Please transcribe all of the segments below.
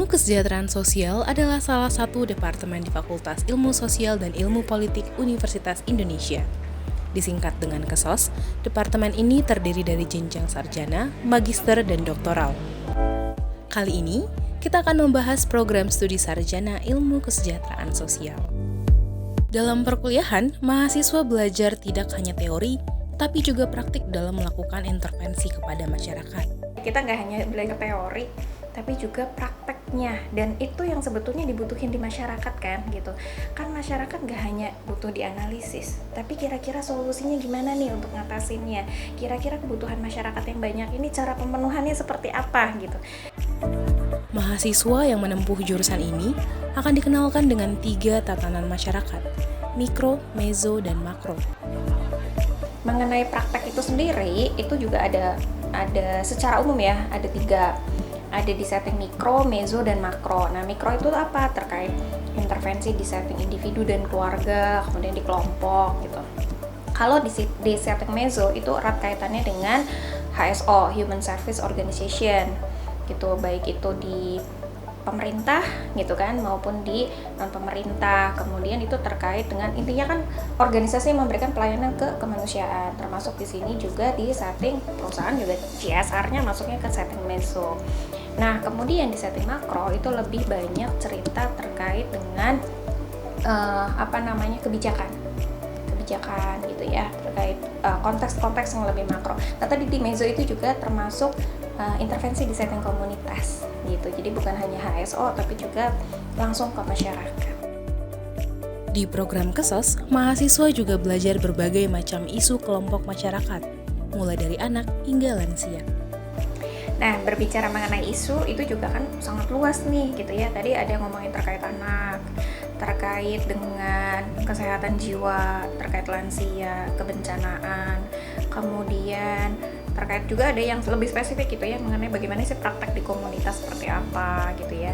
Kesejahteraan Sosial adalah salah satu departemen di Fakultas Ilmu Sosial dan Ilmu Politik Universitas Indonesia. Disingkat dengan KESOS, departemen ini terdiri dari jenjang sarjana, magister, dan doktoral. Kali ini, kita akan membahas program studi sarjana Ilmu Kesejahteraan Sosial. Dalam perkuliahan, mahasiswa belajar tidak hanya teori, tapi juga praktik dalam melakukan intervensi kepada masyarakat. Kita nggak hanya belajar teori, tapi juga prakteknya, dan itu yang sebetulnya dibutuhin di masyarakat kan gitu. Kan masyarakat nggak hanya butuh dianalisis, tapi kira-kira solusinya gimana nih untuk ngatasinnya, kira-kira kebutuhan masyarakat yang banyak ini cara pemenuhannya seperti apa gitu. Mahasiswa yang menempuh jurusan ini akan dikenalkan dengan 3 tatanan masyarakat, mikro, mezo, dan makro. Mengenai praktek itu sendiri, itu juga ada secara umum ya, ada 3. Ada di setting mikro, mezo, dan makro. Nah, mikro itu apa? Terkait intervensi di setting individu dan keluarga, kemudian di kelompok gitu. Kalau di setting mezo itu erat kaitannya dengan HSO, Human Service Organization gitu, baik itu di pemerintah gitu kan maupun di non pemerintah. Kemudian itu terkait dengan intinya kan organisasi yang memberikan pelayanan ke kemanusiaan, termasuk di sini juga di setting perusahaan juga CSR-nya masuknya ke setting meso. Nah, kemudian di setting makro itu lebih banyak cerita terkait dengan kebijakan gitu ya, terkait konteks-konteks yang lebih makro. Nah, tadi di meso itu juga termasuk intervensi di setting komunitas gitu. Jadi bukan hanya HSO tapi juga langsung ke masyarakat. Di program KESOS, mahasiswa juga belajar berbagai macam isu kelompok masyarakat, mulai dari anak hingga lansia. Nah, berbicara mengenai isu itu juga kan sangat luas nih gitu ya. Tadi ada yang ngomongin terkait anak, terkait dengan kesehatan jiwa, terkait lansia, kebencanaan, kemudian terkait juga ada yang lebih spesifik gitu ya mengenai bagaimana sih praktek di komunitas seperti apa gitu ya.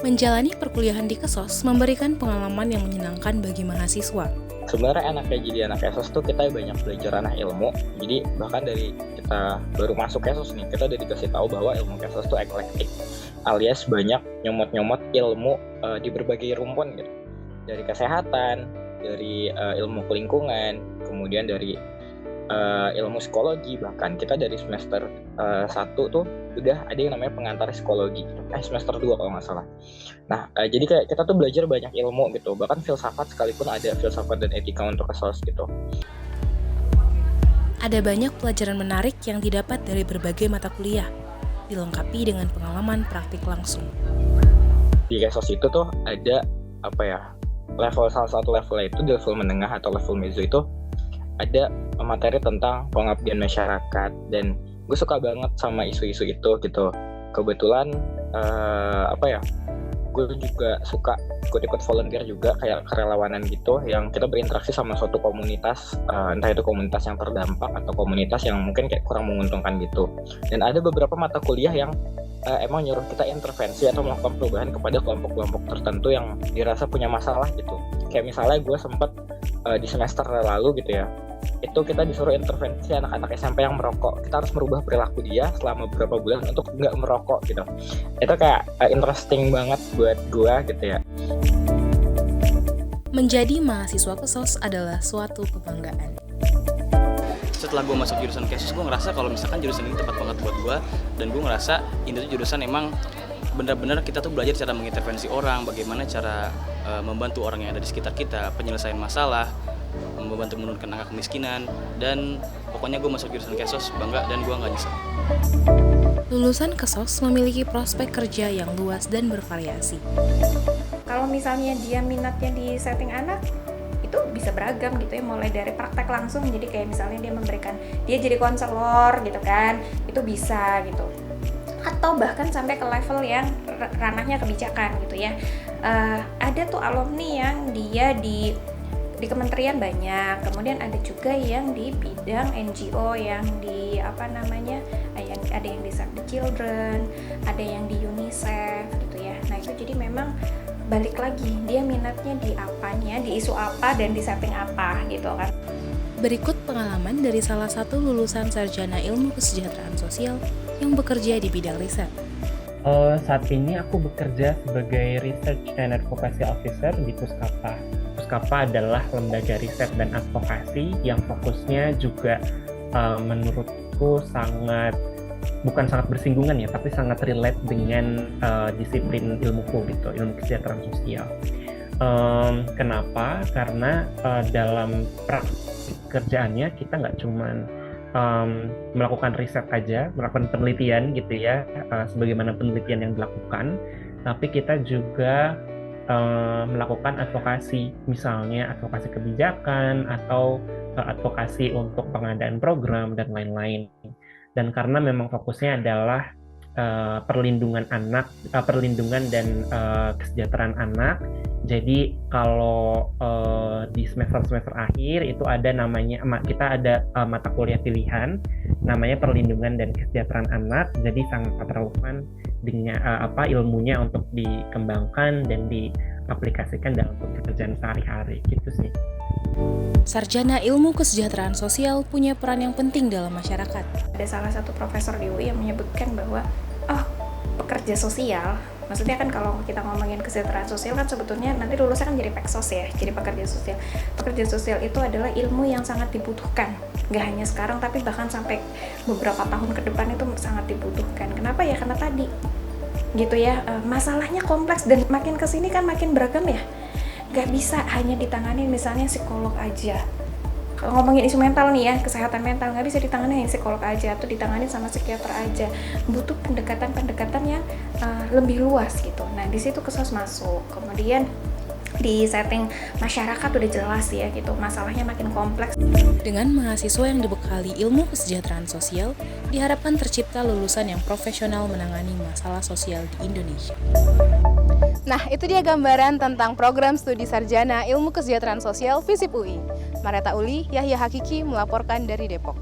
Menjalani perkuliahan di KESOS memberikan pengalaman yang menyenangkan bagi mahasiswa. Sebenarnya enaknya jadi anak KESOS tuh kita banyak belajar ranah ilmu. Jadi bahkan dari kita baru masuk KESOS nih, kita udah dikasih tahu bahwa ilmu KESOS tuh eklektik, alias banyak nyomot-nyomot ilmu di berbagai rumpun gitu. Dari kesehatan, dari ilmu lingkungan, kemudian dari ilmu psikologi, bahkan kita dari semester 1 tuh udah ada yang namanya pengantar psikologi, semester 2 kalau nggak salah. Nah, jadi kayak kita tuh belajar banyak ilmu gitu, bahkan filsafat sekalipun ada filsafat dan etika untuk KESOS gitu. Ada banyak pelajaran menarik yang didapat dari berbagai mata kuliah, dilengkapi dengan pengalaman praktik langsung. Di KESOS itu tuh ada salah satu levelnya itu di level menengah atau level mezo itu ada materi tentang pengabdian masyarakat, dan gue suka banget sama isu-isu itu gitu. Kebetulan gue juga suka ikut-ikut volunteer juga, kayak kerelawanan gitu, yang kita berinteraksi sama suatu komunitas, entah itu komunitas yang terdampak atau komunitas yang mungkin kayak kurang menguntungkan gitu. Dan ada beberapa mata kuliah yang emang nyuruh kita intervensi atau melakukan perubahan kepada kelompok-kelompok tertentu yang dirasa punya masalah gitu. Kayak misalnya gue sempat di semester lalu gitu ya, itu kita disuruh intervensi anak-anak SMP yang merokok. Kita harus merubah perilaku dia selama beberapa bulan untuk nggak merokok gitu. Itu kayak interesting banget buat gue gitu ya. Menjadi mahasiswa KESOS adalah suatu kebanggaan. Setelah gue masuk jurusan KESOS, gue ngerasa kalau misalkan jurusan ini tepat banget buat gue, dan gue ngerasa ini tuh jurusan emang benar-benar kita tuh belajar cara mengintervensi orang, bagaimana cara membantu orang yang ada di sekitar kita, penyelesaian masalah, membantu menurunkan angka kemiskinan, dan pokoknya gue masuk jurusan KESOS bangga dan gue nggak nyesel. Lulusan KESOS memiliki prospek kerja yang luas dan bervariasi. Kalau misalnya dia minatnya di setting anak, itu bisa beragam gitu ya, mulai dari praktek langsung, jadi kayak misalnya dia jadi konselor gitu kan, itu bisa gitu, atau bahkan sampai ke level yang ranahnya kebijakan gitu ya. Ada tuh alumni yang dia di kementerian banyak, kemudian ada juga yang di bidang NGO yang di ada yang di Save the Children, ada yang di UNICEF gitu ya. Nah, itu jadi memang balik lagi dia minatnya di apanya, di isu apa, dan di setting apa gitu kan. Berikut pengalaman dari salah satu lulusan sarjana Ilmu Kesejahteraan Sosial yang bekerja di bidang riset. Saat ini aku bekerja sebagai Research and Advocacy Officer di Puskapa. Puskapa adalah lembaga riset dan advokasi yang fokusnya juga menurutku bukan sangat bersinggungan ya, tapi sangat relate dengan disiplin ilmuku gitu, ilmu kesejahteraan sosial. Kenapa? Karena dalam praktik kerjaannya kita nggak cuman melakukan riset aja, melakukan penelitian gitu ya, sebagaimana penelitian yang dilakukan, tapi kita juga melakukan advokasi, misalnya advokasi kebijakan atau advokasi untuk pengadaan program dan lain-lain. Dan karena memang fokusnya adalah perlindungan anak, perlindungan dan kesejahteraan anak. Jadi kalau di semester akhir itu ada namanya, kita ada mata kuliah pilihan namanya perlindungan dan kesejahteraan anak. Jadi sangat relevan dengan ilmunya untuk dikembangkan dan diaplikasikan dalam pekerjaan sehari-hari gitu sih. Sarjana Ilmu Kesejahteraan Sosial punya peran yang penting dalam masyarakat. Ada salah satu profesor di UI yang menyebutkan bahwa pekerja sosial, maksudnya kan kalau kita ngomongin kesejahteraan sosial kan sebetulnya nanti lulusnya kan jadi peksos ya, jadi pekerja sosial. Pekerja sosial itu adalah ilmu yang sangat dibutuhkan, nggak hanya sekarang tapi bahkan sampai beberapa tahun ke depan itu sangat dibutuhkan. Kenapa ya? Karena tadi gitu ya, masalahnya kompleks dan makin kesini kan makin beragam ya. Nggak bisa hanya ditangani misalnya psikolog aja. Kalau ngomongin isu mental nih ya, kesehatan mental nggak bisa ditangani hanya psikolog aja atau ditangani sama psikiater aja. Butuh pendekatan-pendekatan yang lebih luas gitu. Nah di situ Kesos masuk. Kemudian di setting masyarakat udah jelas ya gitu, masalahnya makin kompleks. Dengan mahasiswa yang dibekali ilmu kesejahteraan sosial, diharapkan tercipta lulusan yang profesional menangani masalah sosial di Indonesia. Nah, itu dia gambaran tentang program studi sarjana Ilmu Kesejahteraan Sosial FISIP UI. Mareta Uli, Yahya Hakiki melaporkan dari Depok.